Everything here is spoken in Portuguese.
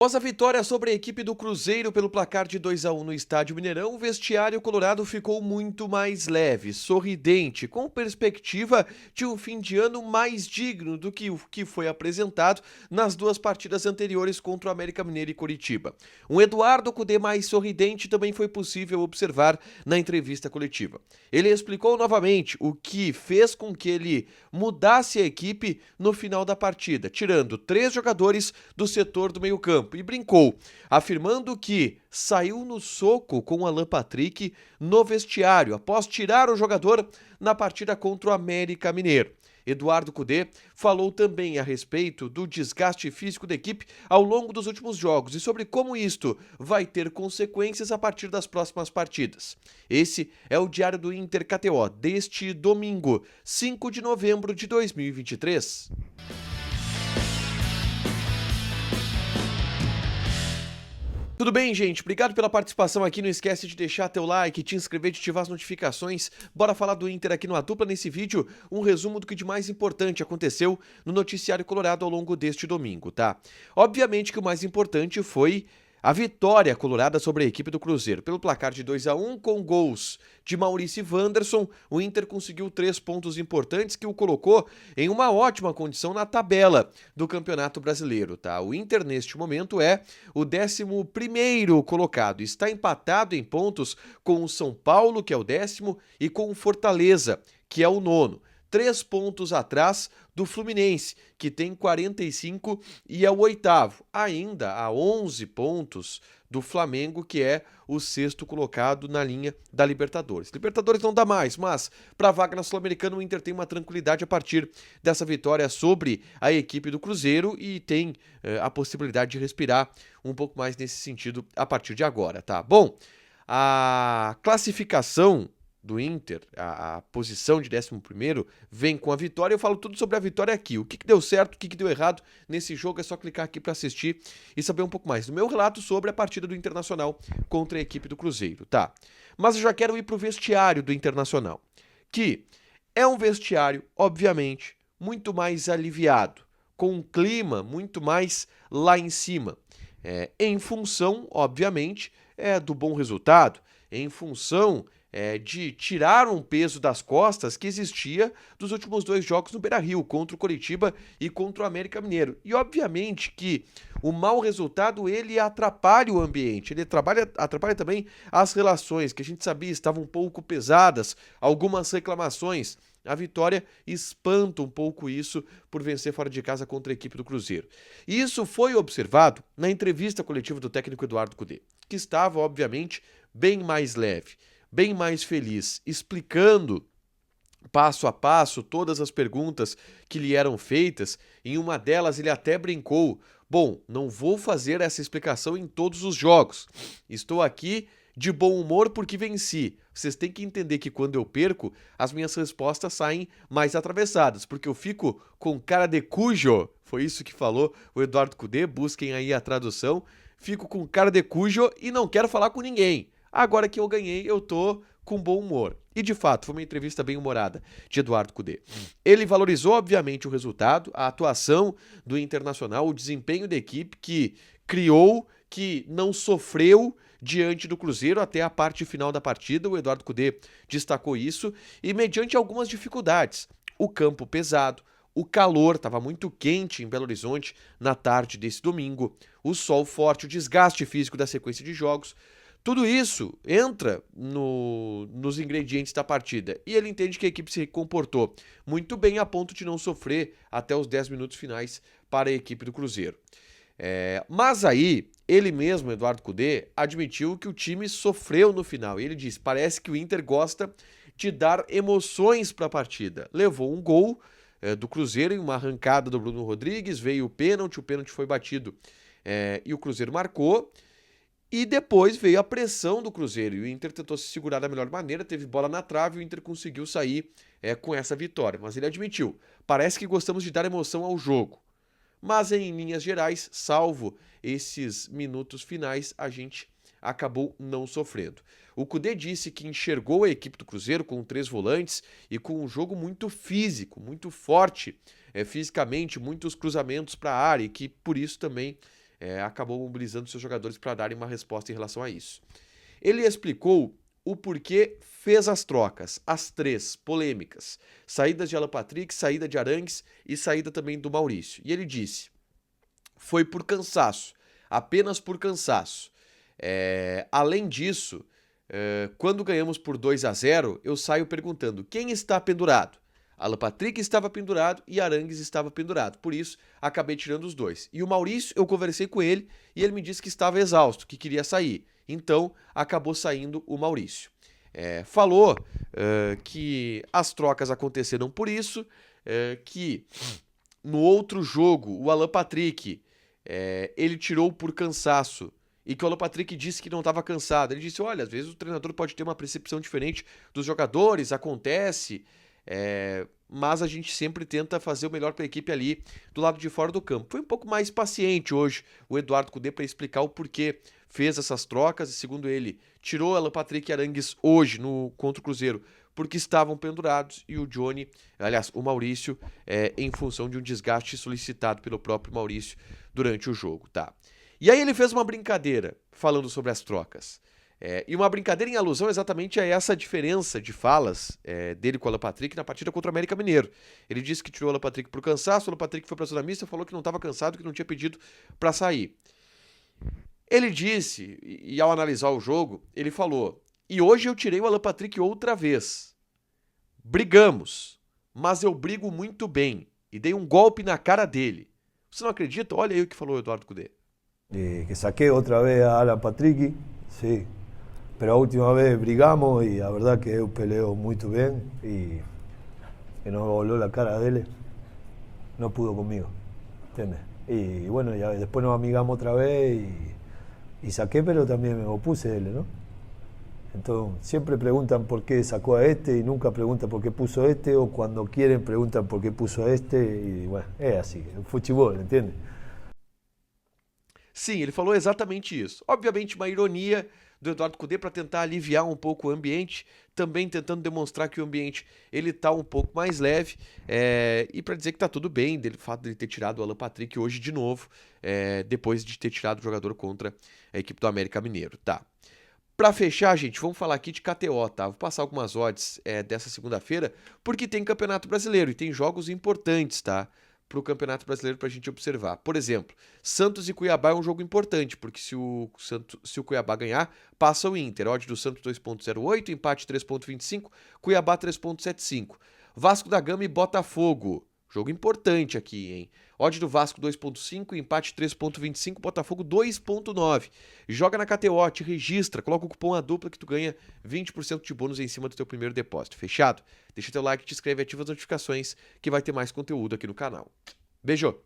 Após a vitória sobre a equipe do Cruzeiro pelo placar de 2-1 no Estádio Mineirão, o vestiário colorado ficou muito mais leve, sorridente, com perspectiva de um fim de ano mais digno do que o que foi apresentado nas duas partidas anteriores contra o América Mineiro e Coritiba. Um Eduardo Cudê mais sorridente também foi possível observar na entrevista coletiva. Ele explicou novamente o que fez com que ele mudasse a equipe no final da partida, tirando 3 jogadores do setor do meio-campo e brincou, afirmando que saiu no soco com Alan Patrick no vestiário após tirar o jogador na partida contra o América Mineiro. Eduardo Cudê falou também a respeito do desgaste físico da equipe ao longo dos últimos jogos e sobre como isto vai ter consequências a partir das próximas partidas. Esse é o Diário do Inter KTO deste domingo, 5 de novembro de 2023. Tudo bem, gente? Obrigado pela participação aqui. Não esquece de deixar teu like, te inscrever, de ativar as notificações. Bora falar do Inter aqui no A Dupla nesse vídeo. Um resumo do que de mais importante aconteceu no noticiário colorado ao longo deste domingo, tá? Obviamente que o mais importante foi a vitória colorada sobre a equipe do Cruzeiro. Pelo placar de 2-1, com gols de Maurício e Wanderson, o Inter conseguiu 3 pontos importantes que o colocou em uma ótima condição na tabela do Campeonato Brasileiro, tá? O Inter, neste momento, é o 11º colocado. Está empatado em pontos com o São Paulo, que é o 10º, e com o Fortaleza, que é o 9º. 3 pontos atrás do Fluminense, que tem 45 e é o 8º. Ainda a 11 pontos do Flamengo, que é o 6º colocado na linha da Libertadores. Libertadores não dá mais, mas para a vaga na Sul-Americana o Inter tem uma tranquilidade a partir dessa vitória sobre a equipe do Cruzeiro e tem a possibilidade de respirar um pouco mais nesse sentido a partir de agora, tá? Bom, a classificação do Inter, a posição de 11º, vem com a vitória. Eu falo tudo sobre a vitória aqui. O que deu certo, o que deu errado nesse jogo, é só clicar aqui para assistir e saber um pouco mais do meu relato sobre a partida do Internacional contra a equipe do Cruzeiro, tá? Mas eu já quero ir pro vestiário do Internacional, que é um vestiário, obviamente, muito mais aliviado, com um clima muito mais lá em cima, em função, obviamente, do bom resultado, em função de tirar um peso das costas que existia dos últimos 2 jogos no Beira-Rio, contra o Coritiba e contra o América Mineiro. E obviamente que o mau resultado ele atrapalha o ambiente, ele atrapalha também as relações, que a gente sabia estavam um pouco pesadas, algumas reclamações. A vitória espanta um pouco isso por vencer fora de casa contra a equipe do Cruzeiro. E isso foi observado na entrevista coletiva do técnico Eduardo Cudê, que estava, obviamente, bem mais leve, bem mais feliz, explicando passo a passo todas as perguntas que lhe eram feitas. Em uma delas ele até brincou: bom, não vou fazer essa explicação em todos os jogos, estou aqui de bom humor porque venci. Vocês têm que entender que quando eu perco, as minhas respostas saem mais atravessadas, porque eu fico com cara de cujo. Foi isso que falou o Eduardo Cudê, busquem aí a tradução. Fico com cara de cujo e não quero falar com ninguém. Agora que eu ganhei, eu tô com bom humor. E de fato, foi uma entrevista bem humorada de Eduardo Cudê. Ele valorizou, obviamente, o resultado, a atuação do Internacional, o desempenho da equipe que criou, que não sofreu diante do Cruzeiro até a parte final da partida. O Eduardo Cudê destacou isso e mediante algumas dificuldades. O campo pesado, o calor, estava muito quente em Belo Horizonte na tarde desse domingo, o sol forte, o desgaste físico da sequência de jogos. Tudo isso entra nos ingredientes da partida e ele entende que a equipe se comportou muito bem a ponto de não sofrer até os 10 minutos finais para a equipe do Cruzeiro. Mas aí, ele mesmo, Eduardo Cudê, admitiu que o time sofreu no final. Ele disse: parece que o Inter gosta de dar emoções para a partida. Levou um gol do Cruzeiro em uma arrancada do Bruno Rodrigues, veio o pênalti foi batido e o Cruzeiro marcou. E depois veio a pressão do Cruzeiro e o Inter tentou se segurar da melhor maneira, teve bola na trave e o Inter conseguiu sair com essa vitória. Mas ele admitiu: parece que gostamos de dar emoção ao jogo. Mas em linhas gerais, salvo esses minutos finais, a gente acabou não sofrendo. O Cudê disse que enxergou a equipe do Cruzeiro com 3 volantes e com um jogo muito físico, muito forte fisicamente, muitos cruzamentos para a área e que por isso também acabou mobilizando seus jogadores para darem uma resposta em relação a isso. Ele explicou o porquê fez as trocas, as 3 polêmicas, saídas de Alan Patrick, saída de Arangues e saída também do Maurício. E ele disse, foi por cansaço, apenas por cansaço. Além disso, quando ganhamos por 2-0, eu saio perguntando, quem está pendurado? Alan Patrick estava pendurado e Arangues estava pendurado, por isso acabei tirando os 2. E o Maurício, eu conversei com ele e ele me disse que estava exausto, que queria sair. Então, acabou saindo o Maurício. Falou que as trocas aconteceram por isso, que no outro jogo, o Alan Patrick, ele tirou por cansaço, e que o Alan Patrick disse que não estava cansado. Ele disse, olha, às vezes o treinador pode ter uma percepção diferente dos jogadores, acontece, mas a gente sempre tenta fazer o melhor para a equipe ali do lado de fora do campo. Foi um pouco mais paciente hoje o Eduardo Cudê para explicar o porquê fez essas trocas, e segundo ele, tirou Alan Patrick e Arangues hoje contra o Cruzeiro porque estavam pendurados, e o Johnny, aliás, o Maurício, em função de um desgaste solicitado pelo próprio Maurício durante o jogo, tá? E aí ele fez uma brincadeira falando sobre as trocas. E uma brincadeira em alusão exatamente a essa diferença de falas dele com o Alan Patrick na partida contra o América Mineiro. Ele disse que tirou o Alan Patrick por cansaço, o Alan Patrick foi para a zona mista, falou que não estava cansado, que não tinha pedido para sair. Ele disse, e ao analisar o jogo, ele falou, e hoje eu tirei o Alan Patrick outra vez. Brigamos, mas eu brigo muito bem, e dei um golpe na cara dele. Você não acredita? Olha aí o que falou o Eduardo Cudê. Que saqué otra vez a Alan Patrick, sí, pero a última vez brigamos y la verdad que eu peleo muito bem y que no voló la cara dele, no pudo conmigo, ¿entiendes? Y bueno, ya después nos amigamos otra vez y saqué, pero también me opuse a él, ¿no? Entonces siempre preguntan por qué sacó a este y nunca preguntan por qué puso a este, o cuando quieren preguntan por qué puso a este, y bueno, es así, futebol, ¿entiendes? Sim, ele falou exatamente isso. Obviamente uma ironia do Eduardo Cudê para tentar aliviar um pouco o ambiente, também tentando demonstrar que o ambiente ele tá um pouco mais leve, e para dizer que tá tudo bem dele, o fato de ele ter tirado o Alan Patrick hoje de novo, depois de ter tirado o jogador contra a equipe do América Mineiro, tá? Para fechar, gente, vamos falar aqui de KTO, tá? Vou passar algumas odds dessa segunda-feira, porque tem Campeonato Brasileiro e tem jogos importantes, tá? Para o Campeonato Brasileiro para a gente observar. Por exemplo, Santos e Cuiabá é um jogo importante, porque se o Cuiabá ganhar, passa o Inter. Odd do Santos 2.08, empate 3.25, Cuiabá 3.75. Vasco da Gama e Botafogo. Jogo importante aqui, hein? Odd do Vasco 2.5, empate 3.25, Botafogo 2.9. Joga na KTO, te registra, coloca o cupom A Dupla que tu ganha 20% de bônus em cima do teu primeiro depósito. Fechado? Deixa teu like, te inscreve e ativa as notificações que vai ter mais conteúdo aqui no canal. Beijo!